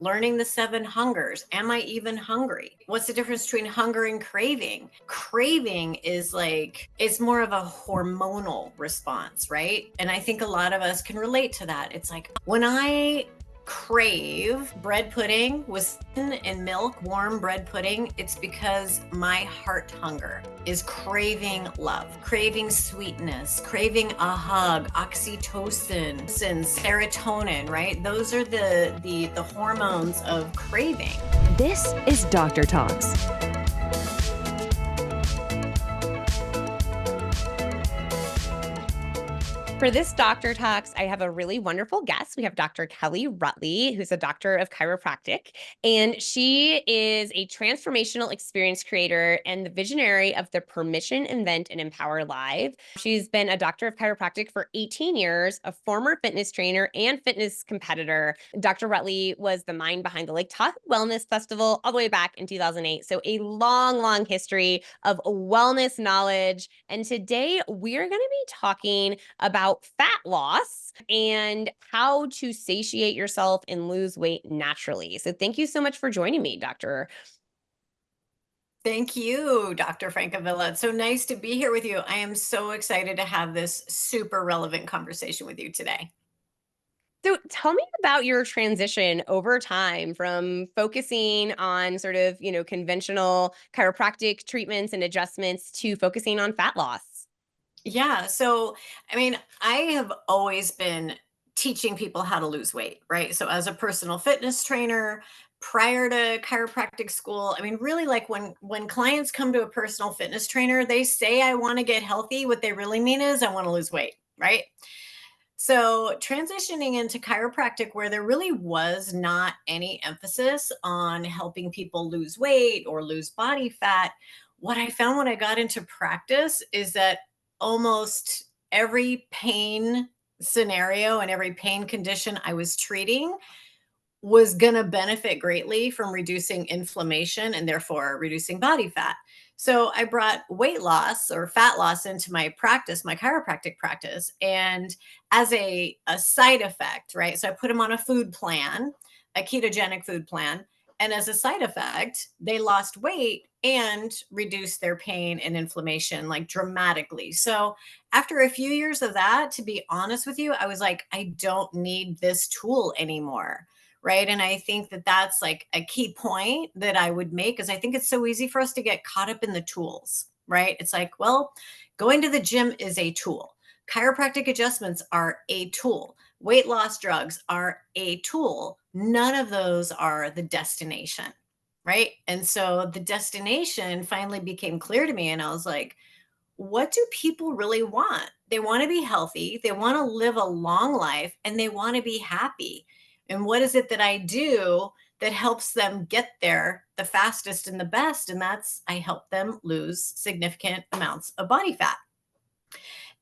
learning the seven hungers. Am I even hungry? What's the difference between hunger and craving? Craving is like, it's more of a hormonal response, right? And I think a lot of us can relate to that. It's like when I crave bread pudding with and milk, warm bread pudding, it's because my heart hunger is craving love, craving sweetness, craving a hug, oxytocin, serotonin, right? Those are the hormones of craving. This is DrTalks. For this Doctor Talks, I have a really wonderful guest. We have Dr. Kellee Rutley, who's a doctor of chiropractic, and she is a transformational experience creator and the visionary of the Permission, Invent, and Empower Live. She's been a doctor of chiropractic for 18 years, a former fitness trainer and fitness competitor. Dr. Rutley was the mind behind the Lake Tahoe Wellness Festival all the way back in 2008. So a long, long history of wellness knowledge. And today we're going to be talking about fat loss and how to satiate yourself and lose weight naturally. So thank you so much for joining me, Doctor. Thank you, Dr. Francavilla. It's so nice to be here with you. I am so excited to have this super relevant conversation with you today. So tell me about your transition over time from focusing on sort of, conventional chiropractic treatments and adjustments to focusing on fat loss. Yeah. So, I mean, I have always been teaching people how to lose weight, right? So, as a personal fitness trainer, prior to chiropractic school, I mean, really like when clients come to a personal fitness trainer, they say I want to get healthy. What they really mean is I want to lose weight, right? So, transitioning into chiropractic, where there really was not any emphasis on helping people lose weight or lose body fat, what I found when I got into practice is that almost every pain scenario and every pain condition I was treating was going to benefit greatly from reducing inflammation and therefore reducing body fat. So I brought weight loss or fat loss into my practice, my chiropractic practice, and as a side effect, right? So I put them on a food plan, a ketogenic food plan, and as a side effect, they lost weight and reduced their pain and inflammation like dramatically. So after a few years of that, to be honest with you, I was like, I don't need this tool anymore, right? And I think that that's like a key point that I would make, because I think it's so easy for us to get caught up in the tools, right? It's like, well, going to the gym is a tool. Chiropractic adjustments are a tool. Weight loss drugs are a tool. None of those are the destination, right? And so the destination finally became clear to me. And I was like, what do people really want? They want to be healthy, they want to live a long life, and they want to be happy. And what is it that I do that helps them get there the fastest and the best? And that's I help them lose significant amounts of body fat.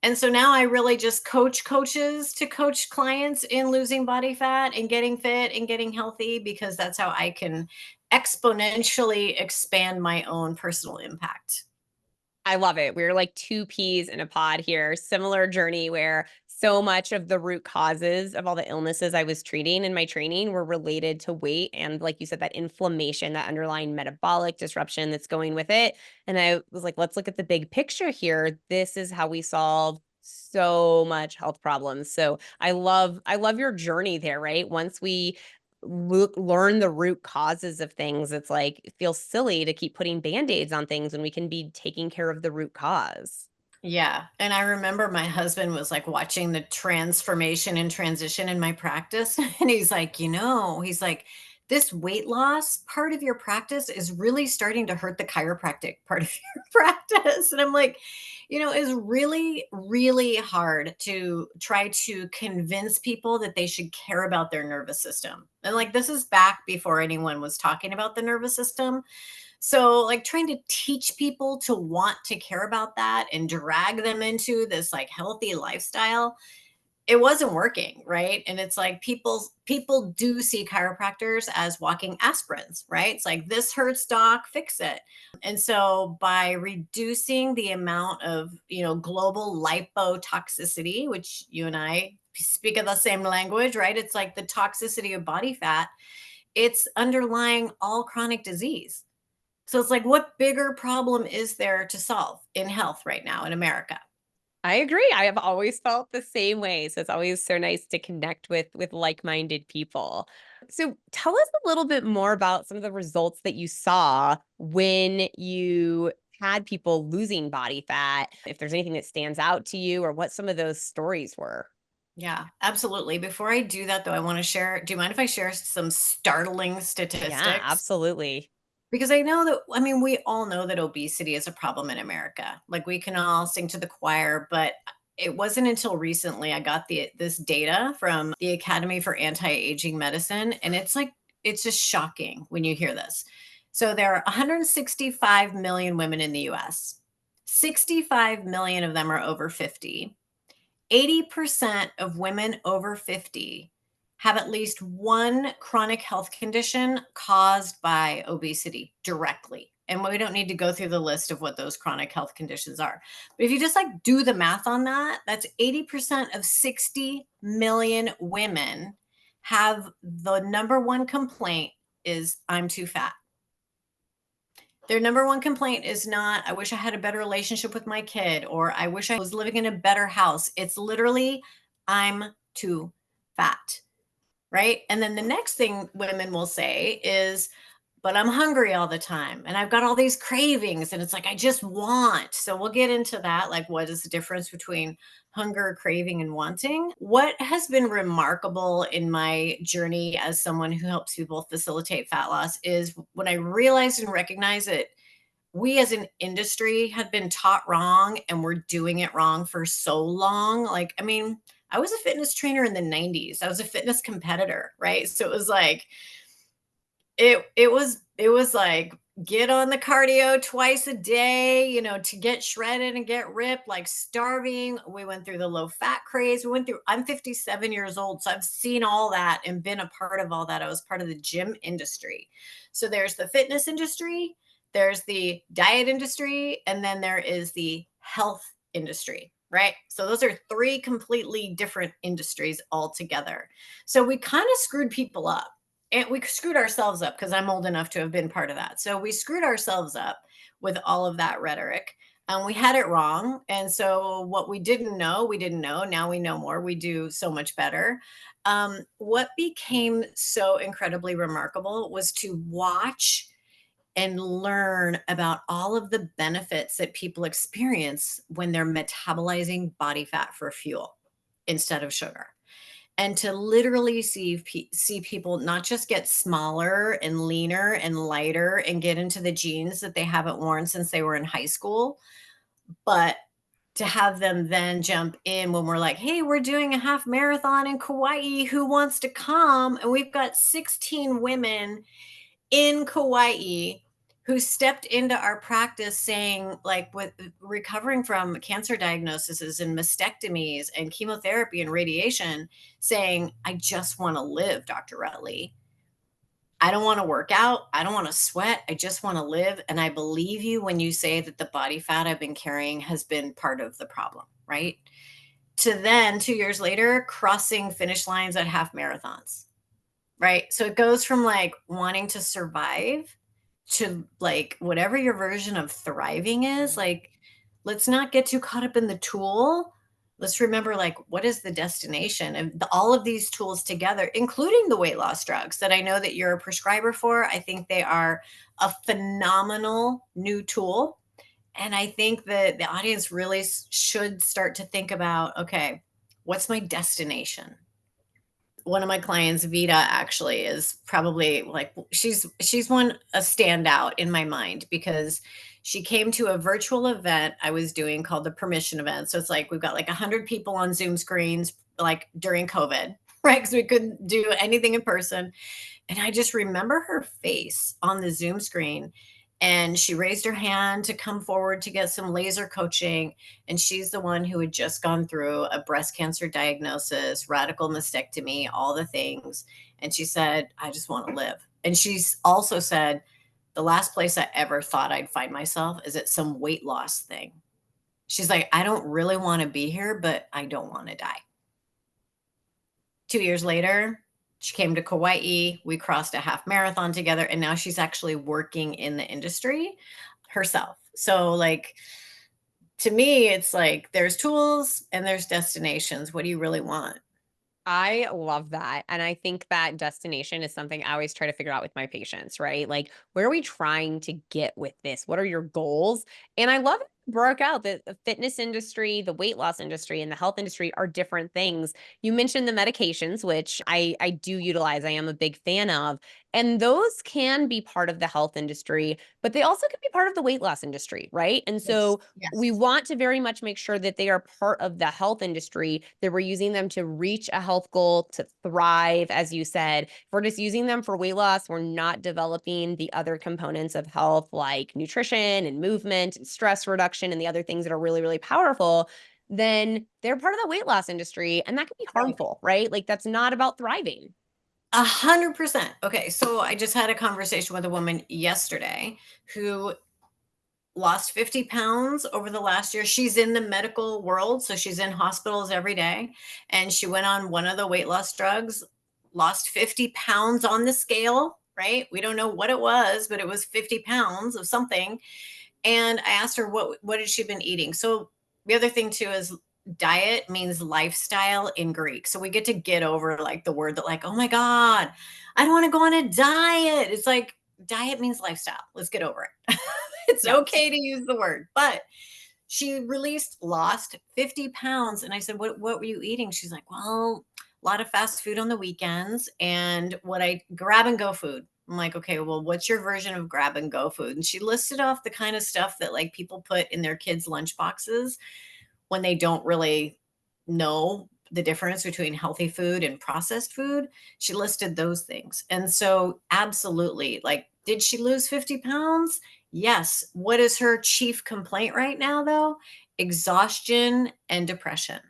And so now I really just coach coaches to coach clients in losing body fat and getting fit and getting healthy, because that's how I can exponentially expand my own personal impact. I love it. We're like two peas in a pod here. Similar journey where so much of the root causes of all the illnesses I was treating in my training were related to weight. And like you said, that inflammation, that underlying metabolic disruption that's going with it. And I was like, let's look at the big picture here. This is how we solve so much health problems. So I love your journey there, right? Once we learn the root causes of things, it's like it feels silly to keep putting band-aids on things when we can be taking care of the root cause. Yeah, and I remember my husband was, like, watching the transformation and transition in my practice, and he's like, he's like, "This weight loss part of your practice is really starting to hurt the chiropractic part of your practice," and I'm like, it's really, really hard to try to convince people that they should care about their nervous system, and, like, this is back before anyone was talking about the nervous system. So, like, trying to teach people to want to care about that and drag them into this like healthy lifestyle, it wasn't working, right? And it's like people do see chiropractors as walking aspirins, right? It's like, this hurts, doc, fix it. And so by reducing the amount of, global lipotoxicity, which you and I speak of the same language, right? It's like the toxicity of body fat. it's underlying all chronic disease. So it's like, what bigger problem is there to solve in health right now in America? I agree. I have always felt the same way. So it's always so nice to connect with like-minded people. So tell us a little bit more about some of the results that you saw when you had people losing body fat, if there's anything that stands out to you or what some of those stories were. Yeah, absolutely. Before I do that, though, I want to share. Do you mind if I share some startling Yeah, statistics? absolutely. Because I know that, I mean, we all know that obesity is a problem in America. Like we can all sing to the choir, but it wasn't until recently I got this data from the Academy for Anti-Aging Medicine, and it's like it's just shocking when you hear this. So there are 165 million women in the US. 65 million of them are over 50. 80% of women over 50 have at least one chronic health condition caused by obesity directly. And we don't need to go through the list of what those chronic health conditions are. But if you just like do the math on that, that's 80% of 60 million women have the number one complaint is I'm too fat. Their number one complaint is not, I wish I had a better relationship with my kid, or I wish I was living in a better house. It's literally, I'm too fat. Right. And then the next thing women will say is, but I'm hungry all the time and I've got all these cravings and it's like, I just want. So we'll get into that. Like, what is the difference between hunger, craving, and wanting? What has been remarkable in my journey as someone who helps people facilitate fat loss is when I realized and recognized that we as an industry had been taught wrong and we're doing it wrong for so long. Like, I mean, I was a fitness trainer in the 90s. I was a fitness competitor, right? So it was like it was like get on the cardio twice a day, to get shredded and get ripped, like starving. We went through the low fat craze. I'm 57 years old, so I've seen all that and been a part of all that. I was part of the gym industry. So there's the fitness industry, there's the diet industry, and then there is the health industry, right? So those are three completely different industries altogether. So we kind of screwed people up, and we screwed ourselves up because I'm old enough to have been part of that. So we screwed ourselves up with all of that rhetoric. We had it wrong. And so what we didn't know, we didn't know. Now we know more. We do so much better. What became so incredibly remarkable was to watch and learn about all of the benefits that people experience when they're metabolizing body fat for fuel instead of sugar, and to literally see people not just get smaller and leaner and lighter and get into the jeans that they haven't worn since they were in high school, but to have them then jump in when we're like, hey, we're doing a half marathon in Kauai, who wants to come? And we've got 16 women in Kauai who stepped into our practice saying, like, with recovering from cancer diagnoses and mastectomies and chemotherapy and radiation, saying, I just want to live, Dr. Rutley. I don't want to work out. I don't want to sweat. I just want to live. And I believe you when you say that the body fat I've been carrying has been part of the problem, right? To then 2 years later, crossing finish lines at half marathons, right? So it goes from like wanting to survive to like whatever your version of thriving is. Like, let's not get too caught up in the tool. Let's remember, like, what is the destination? And all of these tools together, including the weight loss drugs that I know that you're a prescriber for, I think they are a phenomenal new tool. And I think that the audience really should start to think about, okay, what's my destination? One of my clients, Vita, actually is probably like she's one a standout in my mind because she came to a virtual event I was doing called the Permission Event. So it's like we've got like 100 people on Zoom screens, like during COVID, right? Because we couldn't do anything in person. And I just remember her face on the Zoom screen. And she raised her hand to come forward to get some laser coaching. And she's the one who had just gone through a breast cancer diagnosis, radical mastectomy, all the things. And she said, I just want to live. And she's also said, the last place I ever thought I'd find myself is at some weight loss thing. She's like, I don't really want to be here, but I don't want to die. 2 years later, She came to Kauai. We crossed a half marathon together, and now she's actually working in the industry herself. So, like, to me, it's like there's tools and there's destinations. What do you really want? I love that. And I think that destination is something I always try to figure out with my patients, right? Like, where are we trying to get with this? What are your goals? And I love it. Broke out that the fitness industry, the weight loss industry, and the health industry are different things. You mentioned the medications, which I do utilize. I am a big fan of. And those can be part of the health industry, but they also can be part of the weight loss industry, right? And Yes. so we Yes. want to very much make sure that they are part of the health industry, that we're using them to reach a health goal, to thrive, as you said. If we're just using them for weight loss, we're not developing the other components of health like nutrition and movement and stress reduction and the other things that are really, really powerful. Then they're part of the weight loss industry, and that can be Right. harmful, right? Like, that's not about thriving. 100%. Okay. So I just had a conversation with a woman yesterday who lost 50 pounds over the last year. She's in the medical world, so she's in hospitals every day. And she went on one of the weight loss drugs, lost 50 pounds on the scale, right? We don't know what it was, but it was 50 pounds of something. And I asked her what had she been eating. So the other thing too is diet means lifestyle in Greek. So we get over like the word that, like, oh my God, I don't want to go on a diet. It's like diet means lifestyle. Let's get over it. It's Yeah. okay to use the word. But she lost 50 pounds. And I said, what were you eating? She's like, well, a lot of fast food on the weekends and what I grab and go food. I'm like, okay, well, what's your version of grab and go food? And she listed off the kind of stuff that like people put in their kids' lunch boxes when they don't really know the difference between healthy food and processed food. She listed those things. And so, absolutely, like, did she lose 50 pounds? Yes. What is her chief complaint right now, though? Exhaustion and depression.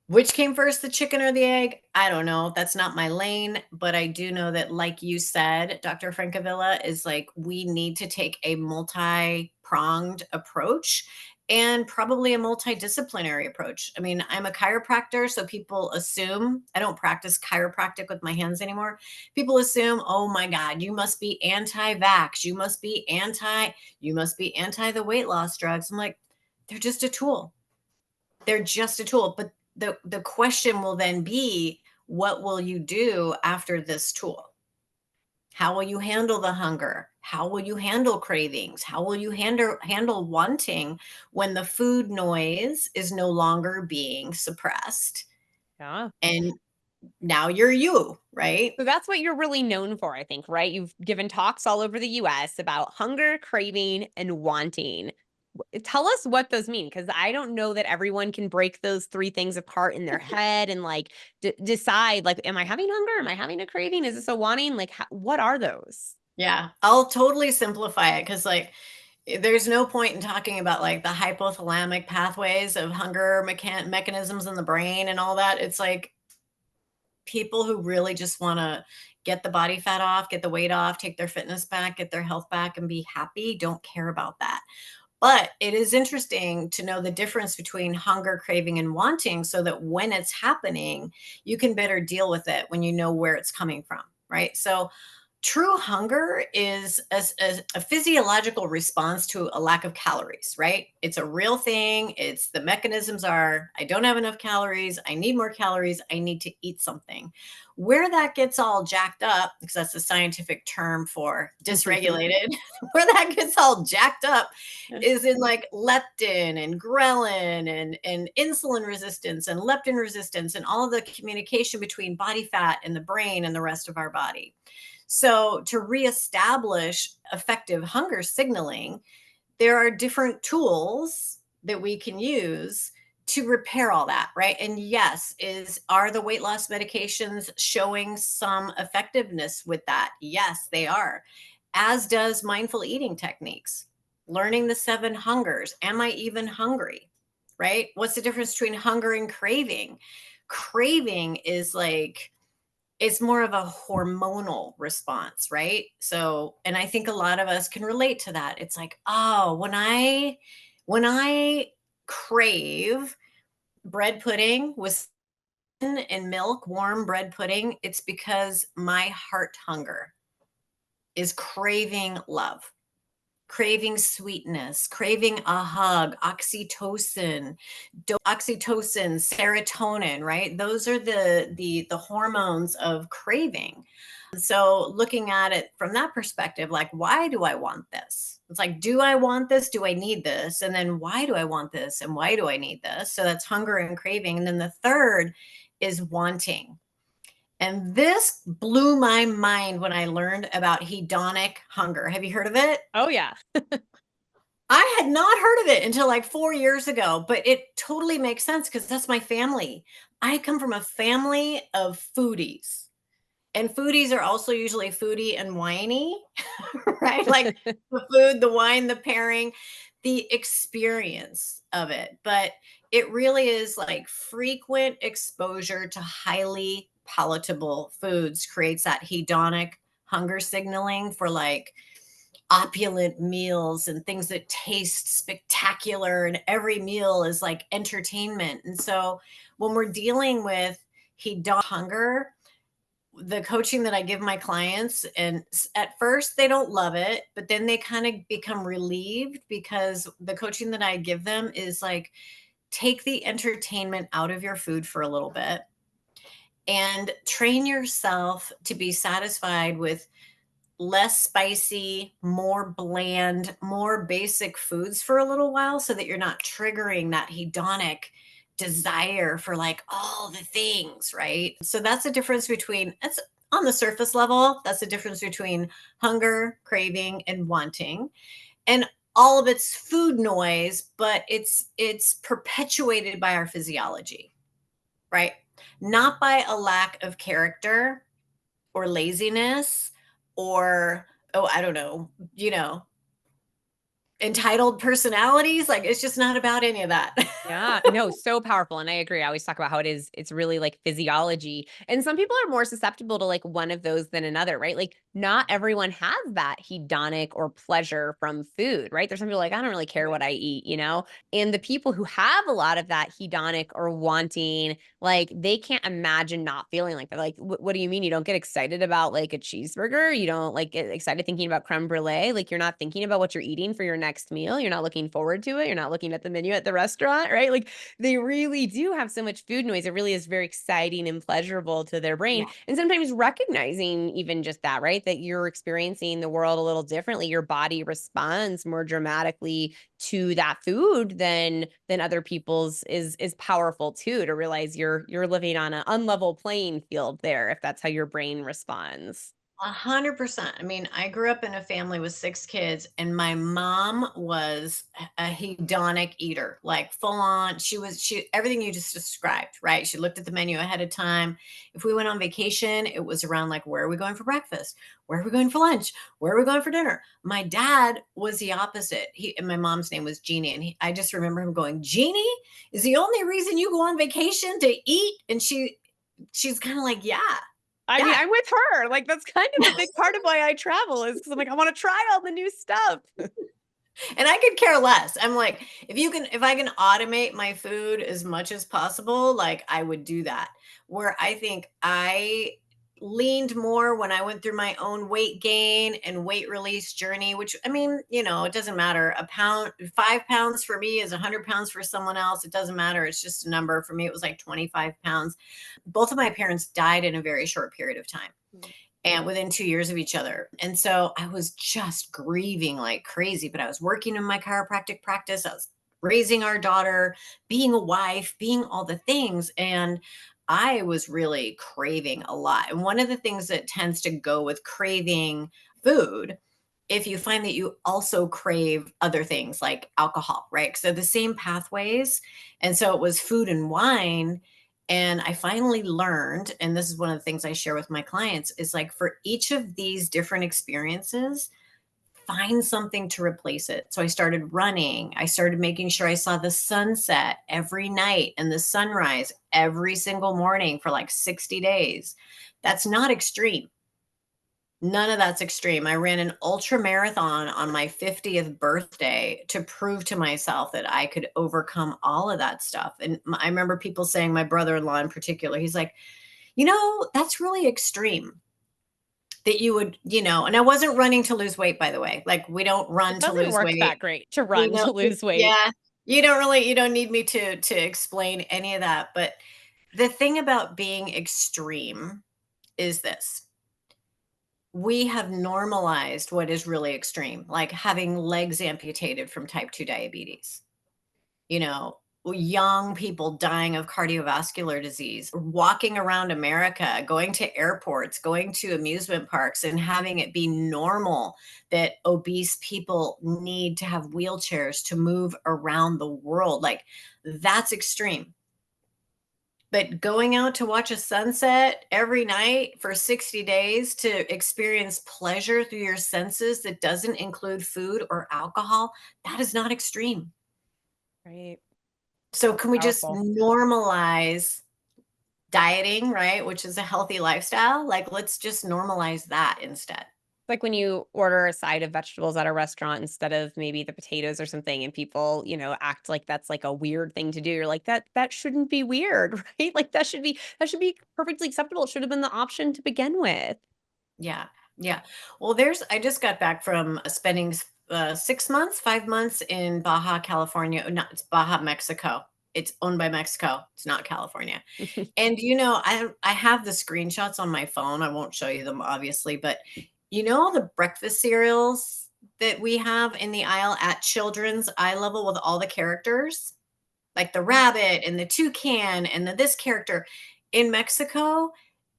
Which came first, the chicken or the egg? I don't know. That's not my lane, but I do know that, like you said, Dr. Francavilla, is like we need to take a multi-pronged approach and probably a multidisciplinary approach. I mean, I'm a chiropractor, so people assume I don't practice chiropractic with my hands anymore. People assume, oh my God, you must be anti-vax, you must be anti the weight loss drugs. I'm like, they're just a tool. They're just a tool. But the question will then be, what will you do after this tool? How will you handle the hunger? How will you handle cravings? How will you handle wanting when the food noise is no longer being suppressed? Yeah. And now you're you, right? So that's what you're really known for, I think, right? You've given talks all over the US about hunger, craving, and wanting. Tell us what those mean, because I don't know that everyone can break those three things apart in their head and like decide, like, am I having hunger? Am I having a craving? Is this a wanting? Like, what are those? Yeah, I'll totally simplify it because, like, there's no point in talking about like the hypothalamic pathways of hunger mechanisms in the brain and all that. It's like people who really just want to get the body fat off, get the weight off, take their fitness back, get their health back, and be happy don't care about that. But it is interesting to know the difference between hunger, craving, and wanting so that when it's happening, you can better deal with it when you know where it's coming from, right? So, true hunger is a physiological response to a lack of calories, right? It's a real thing. It's the mechanisms are, I don't have enough calories. I need more calories. I need to eat something. Where that gets all jacked up, because that's the scientific term for dysregulated, where that gets all jacked up is in like leptin and ghrelin and insulin resistance and leptin resistance and all of the communication between body fat and the brain and the rest of our body. So, to reestablish effective hunger signaling, there are different tools that we can use to repair all that, right? And yes, is are the weight loss medications showing some effectiveness with that? Yes, they are. As does mindful eating techniques. Learning the seven hungers. Am I even hungry? Right? What's the difference between hunger and craving? Craving is like it's more of a hormonal response, right? So, and I think a lot of us can relate to that. It's like, oh, when I crave bread pudding with and milk, warm bread pudding, it's because my heart hunger is craving love, craving sweetness, craving a hug, oxytocin, serotonin, right? Those are the hormones of craving. So looking at it from that perspective, like, why do I want this? It's like, do I want this? Do I need this? And then why do I want this? And why do I need this? So that's hunger and craving. And then the third is wanting. And this blew my mind when I learned about hedonic hunger. Have you heard of it? Oh, yeah. I had not heard of it until like 4 years ago, but it totally makes sense because that's my family. I come from a family of foodies, and foodies are also usually foodie and whiny, right? Like the food, the wine, the pairing, the experience of it. But it really is like frequent exposure to highly palatable foods creates that hedonic hunger signaling for like opulent meals and things that taste spectacular, and every meal is like entertainment. And so when we're dealing with hedonic hunger, the coaching that I give my clients, and at first they don't love it, but then they kind of become relieved because the coaching that I give them is like, take the entertainment out of your food for a little bit and train yourself to be satisfied with less spicy, more bland, more basic foods for a little while so that you're not triggering that hedonic desire for like all the things, right? So that's the difference between, that's on the surface level, that's the difference between hunger, craving, and wanting. And all of it's food noise, but it's perpetuated by our physiology, right? Not by a lack of character or laziness or, oh, I don't know, entitled personalities. Like, it's just not about any of that. Yeah, no, so powerful. And I agree. I always talk about how it's really like physiology. And some people are more susceptible to like one of those than another, right? Like not everyone has that hedonic or pleasure from food, right? There's some people like, I don't really care what I eat, you know? And the people who have a lot of that hedonic or wanting, like they can't imagine not feeling like that. Like, what do you mean you don't get excited about like a cheeseburger? You don't like get excited thinking about creme brulee? Like you're not thinking about what you're eating for your next meal. You're not looking forward to it. You're not looking at the menu at the restaurant, right? Like they really do have so much food noise. It really is very exciting and pleasurable to their brain. Yeah. And sometimes recognizing even just that, right? That you're experiencing the world a little differently. Your body responds more dramatically to that food than other people's is powerful too, to realize you're living on an unlevel playing field there if that's how your brain responds. 100%. I mean, I grew up in a family with 6 kids, and my mom was a hedonic eater, like full on. She everything you just described, right? She looked at the menu ahead of time. If we went on vacation, it was around like, where are we going for breakfast? Where are we going for lunch? Where are we going for dinner? My dad was the opposite. And my mom's name was Jeannie, and I just remember him going, "Jeannie is the only reason you go on vacation to eat?" And she's kind of like, "Yeah, I mean, yeah." I'm with her. Like that's kind of a big part of why I travel is because I'm like, I want to try all the new stuff. And I could care less. I'm like, if I can automate my food as much as possible, like I would do that. Where I think I leaned more when I went through my own weight gain and weight release journey, which I mean, it doesn't matter. A pound, 5 pounds for me is 100 pounds for someone else. It doesn't matter. It's just a number. For me, it was like 25 pounds. Both of my parents died in a very short period of time and within 2 years of each other. And so I was just grieving like crazy, but I was working in my chiropractic practice. I was raising our daughter, being a wife, being all the things. And I was really craving a lot. And one of the things that tends to go with craving food, if you find that you also crave other things like alcohol, right? So the same pathways. And so it was food and wine. And I finally learned, and this is one of the things I share with my clients, is like for each of these different experiences, find something to replace it. So I started running. I started making sure I saw the sunset every night and the sunrise every single morning for like 60 days. That's not extreme. None of that's extreme. I ran an ultra marathon on my 50th birthday to prove to myself that I could overcome all of that stuff. And I remember people saying, my brother-in-law in particular, he's like, that's really extreme that you would, and I wasn't running to lose weight, by the way. Like, we don't It run to doesn't lose work weight. that great to run to lose weight. Yeah, you don't need me to explain any of that. But the thing about being extreme is this: we have normalized what is really extreme, like having legs amputated from type 2 diabetes, you know, young people dying of cardiovascular disease, walking around America, going to airports, going to amusement parks, and having it be normal that obese people need to have wheelchairs to move around the world. Like, that's extreme. But going out to watch a sunset every night for 60 days to experience pleasure through your senses that doesn't include food or alcohol, that is not extreme. Right. So can we just Powerful. normalize dieting, right? Which is a healthy lifestyle. Like, let's just normalize that instead. Like when you order a side of vegetables at a restaurant instead of maybe the potatoes or something, and people, act like that's like a weird thing to do. You're like, that shouldn't be weird, right? Like that should be perfectly acceptable. It should have been the option to begin with. Yeah. Yeah. Well, I just got back from spending 6 months, 5 months in Baja, California. Not, it's Baja, Mexico. It's owned by Mexico. It's not California. And I have the screenshots on my phone. I won't show you them obviously, but all the breakfast cereals that we have in the aisle at children's eye level with all the characters, like the rabbit and the toucan and this character in Mexico,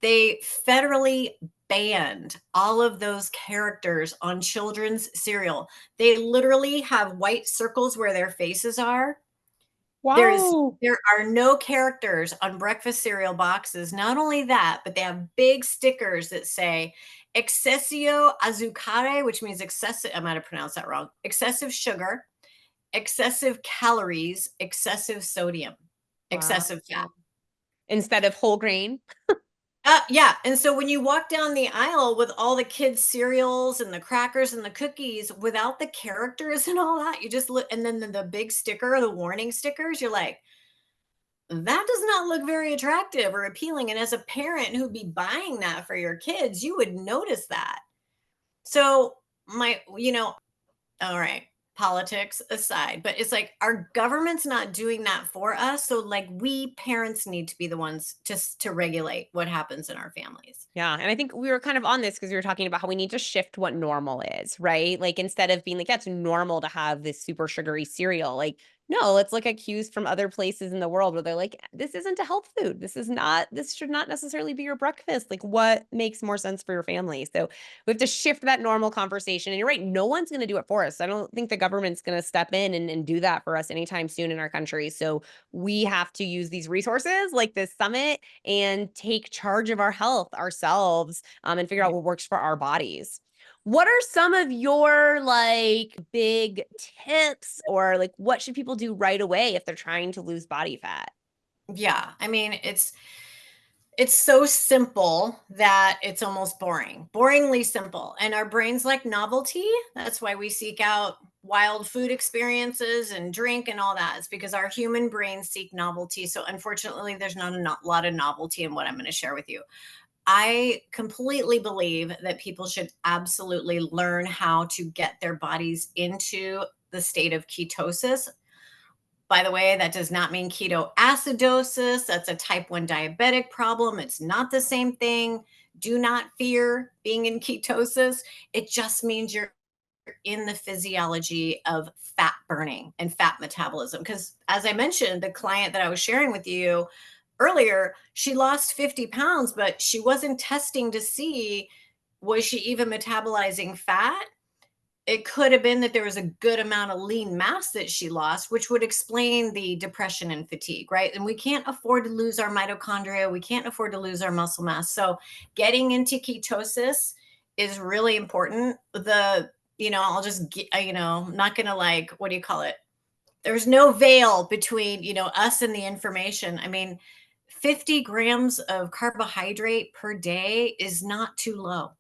they federally banned all of those characters on children's cereal. They literally have white circles where their faces are. Wow. There are no characters on breakfast cereal boxes. Not only that, but they have big stickers that say excessio azucare, which means excessive, I might have pronounced that wrong, excessive sugar, excessive calories, excessive sodium, Wow. excessive fat. Instead of whole grain. Yeah. And so when you walk down the aisle with all the kids' cereals and the crackers and the cookies without the characters and all that, you just look, and then the big sticker, the warning stickers, you're like, that does not look very attractive or appealing. And as a parent who'd be buying that for your kids, you would notice that. So, all right, politics aside, but it's like our government's not doing that for us. So, like, we parents need to be the ones to regulate what happens in our families. Yeah, and I think we were kind of on this because we were talking about how we need to shift what normal is, right? Like instead of being like, that's normal to have this super sugary cereal, like, no, let's look at cues from other places in the world where they're like, this isn't a health food. This should not necessarily be your breakfast. Like, what makes more sense for your family? So we have to shift that normal conversation. And you're right, no one's going to do it for us. I don't think the government's going to step in and do that for us anytime soon in our country. So we have to use these resources like this summit and take charge of our health ourselves, and figure out Right. what works for our bodies. What are some of your like big tips, or like what should people do right away if they're trying to lose body fat? Yeah. I mean, it's so simple that it's almost boringly simple. And our brains like novelty. That's why we seek out wild food experiences and drink and all that. It's because our human brains seek novelty. So, unfortunately, there's not a lot of novelty in what I'm going to share with you. I completely believe that people should absolutely learn how to get their bodies into the state of ketosis. By the way, that does not mean ketoacidosis. That's a type 1 diabetic problem. It's not the same thing. Do not fear being in ketosis. It just means you're in the physiology of fat burning and fat metabolism. Because, as I mentioned, the client that I was sharing with you earlier, she lost 50 pounds, but she wasn't testing to see, was she even metabolizing fat? It could have been that there was a good amount of lean mass that she lost, which would explain the depression and fatigue, right? And we can't afford to lose our mitochondria. We can't afford to lose our muscle mass. So getting into ketosis is really important. I'll just get, not going to, like, what do you call it? There's no veil between, us and the information. I mean, 50 grams of carbohydrate per day is not too low.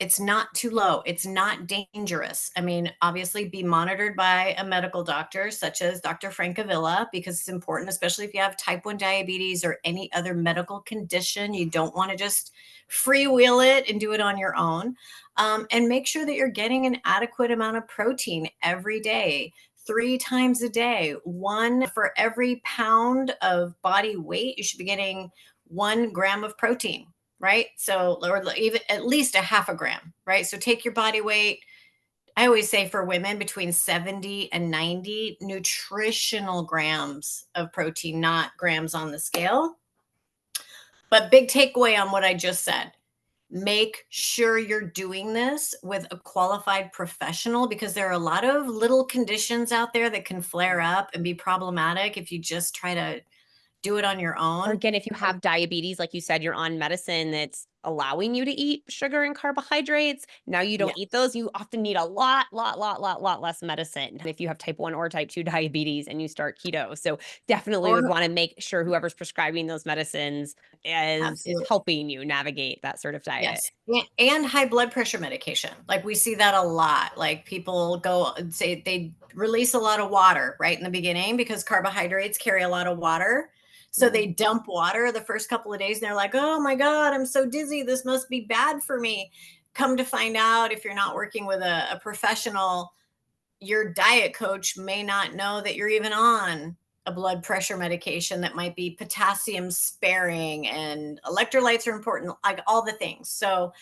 It's not too low. It's not dangerous. I mean, obviously be monitored by a medical doctor such as Dr. Francavilla, because it's important, especially if you have type 1 diabetes or any other medical condition. You don't want to just freewheel it and do it on your own. And make sure that you're getting an adequate amount of protein every day, 3 times a day. One for every pound of body weight, you should be getting 1 gram of protein, right? So, or even at least a half a gram, right? So take your body weight. I always say for women between 70 and 90 nutritional grams of protein, not grams on the scale. But big takeaway on what I just said, make sure you're doing this with a qualified professional, because there are a lot of little conditions out there that can flare up and be problematic if you just try to do it on your Or own. again, if you have diabetes, like you said, you're on medicine that's allowing you to eat sugar and carbohydrates. Now you Yeah. don't eat those. You often need a lot less medicine if you have type 1 or type 2 diabetes and you start keto. So definitely would Or want to make sure whoever's prescribing those medicines is absolutely. helping you navigate that sort of diet. Yes, and high blood pressure medication. Like, we see that a lot. Like, people go and say they release a lot of water right in the beginning because carbohydrates carry a lot of water. So Yeah. they dump water the first couple of days and they're like, "Oh my God, I'm so dizzy. This must be bad for me." Come to find out, if you're not working with a professional, your diet coach may not know that you're even on a blood pressure medication that might be potassium sparing, and electrolytes are important, like all the things. So,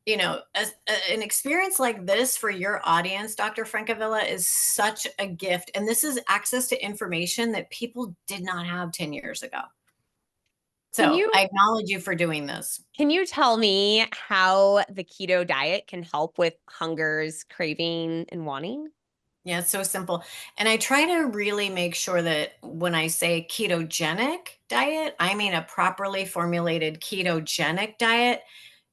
an experience like this for your audience, Dr. Francavilla, is such a gift. And this is access to information that people did not have 10 years ago. Can So you I acknowledge you for doing this. can you tell me how the keto diet can help with hungers, craving, and wanting? Yeah, it's so simple. And I try to really make sure that when I say ketogenic diet, I mean a properly formulated ketogenic diet,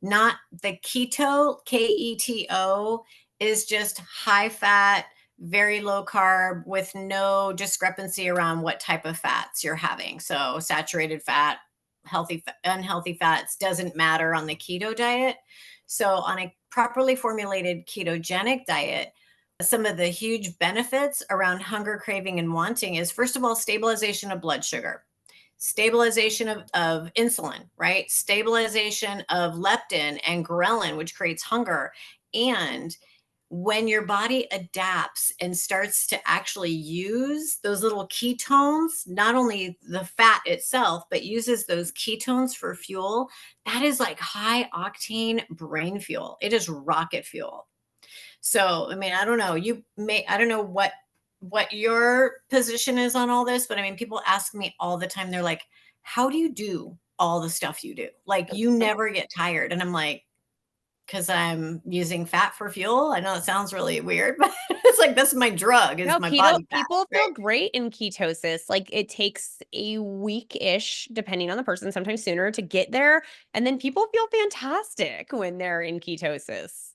not the keto, KETO, is just high fat, very low carb with no discrepancy around what type of fats you're having. So saturated fat, unhealthy fats doesn't matter on the keto diet. So on a properly formulated ketogenic diet, some of the huge benefits around hunger, craving, and wanting is, first of all, stabilization of blood sugar, stabilization of insulin, right? Stabilization of leptin and ghrelin, which creates hunger. And when your body adapts and starts to actually use those little ketones, not only the fat itself, but uses those ketones for fuel, that is like high octane brain fuel. It is rocket fuel. So, I mean, I don't know. I don't know what your position is on all this, but I mean, people ask me all the time. They're like, "How do you do all the stuff you do? Like, you never get tired." And I'm like, "Cause I'm using fat for fuel." I know it sounds really weird, but it's like, that's my drug, is No, my body fat, people right? feel great in ketosis. Like it takes a week-ish, depending on the person, sometimes sooner to get there. And then people feel fantastic when they're in ketosis.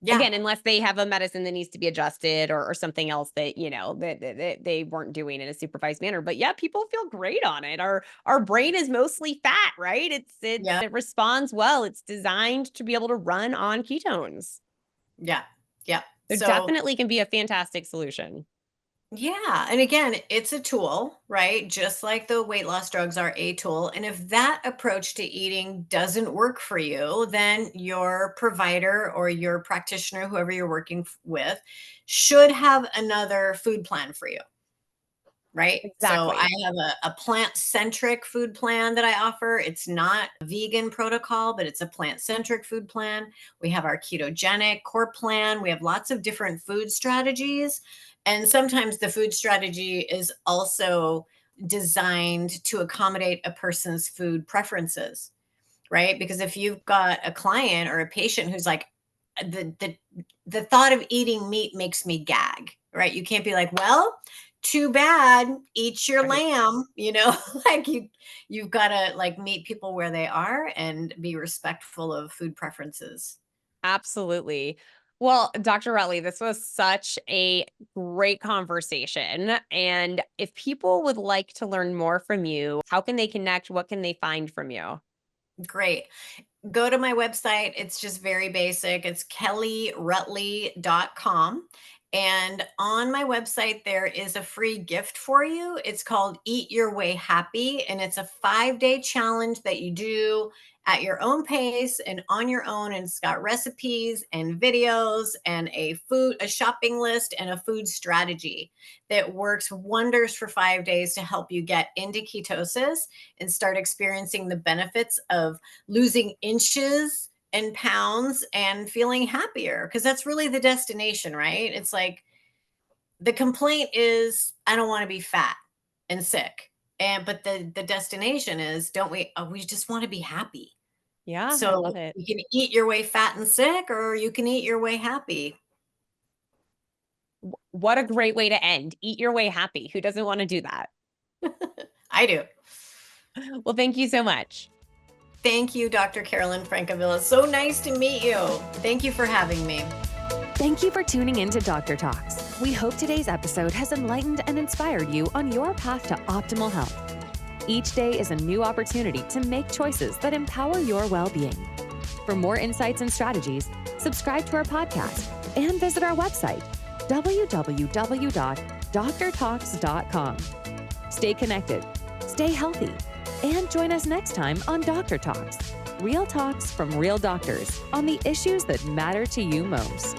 Yeah, Again, unless they have a medicine that needs to be adjusted or something else that, that they weren't doing in a supervised manner. But yeah, people feel great on it. Our brain is mostly fat, right? yeah, It responds well. It's designed to be able to run on ketones. yeah, yeah. There So definitely can be a fantastic solution. yeah. And again, it's a tool, right? Just like the weight loss drugs are a tool. And if that approach to eating doesn't work for you, then your provider or your practitioner, whoever you're working with, should have another food plan for you. Right. So I Exactly. have a plant centric food plan that I offer. It's not a vegan protocol, but it's a plant centric food plan. We have our ketogenic core plan. We have lots of different food strategies. And sometimes the food strategy is also designed to accommodate a person's food preferences, right? Because if you've got a client or a patient who's like, the thought of eating meat makes me gag, right? You can't be like, well, too bad, eat your Right. lamb, like you've got to like meet people where they are and be respectful of food preferences. Absolutely. Well, Dr. Rutley, this was such a great conversation. And if people would like to learn more from you, how can they connect? What can they find from you? Great. go to my website. It's just very basic. It's kelleerutley.com. And on my website, there is a free gift for you. It's called Eat Your Way Happy. And it's a 5-day challenge that you do at your own pace and on your own. And it's got recipes and videos and a shopping list and a food strategy that works wonders for 5 days to help you get into ketosis and start experiencing the benefits of losing inches and pounds and feeling happier, because that's really the destination, right? It's like the complaint is I don't want to be fat and sick. And but the destination is don't we we just want to be happy. Yeah, I So love it. you can eat your way fat and sick or you can eat your way happy. What a great way to end. Eat your way happy. Who doesn't want to do that? I do. Well, thank you so much. Thank you, Dr. Carolynn Francavilla. So nice to meet you. Thank you for having me. Thank you for tuning in to Dr. Talks. We hope today's episode has enlightened and inspired you on your path to optimal health. Each day is a new opportunity to make choices that empower your well-being. For more insights and strategies, subscribe to our podcast and visit our website, www.drtalks.com. Stay connected, stay healthy, and join us next time on Dr. Talks, real talks from real doctors on the issues that matter to you most.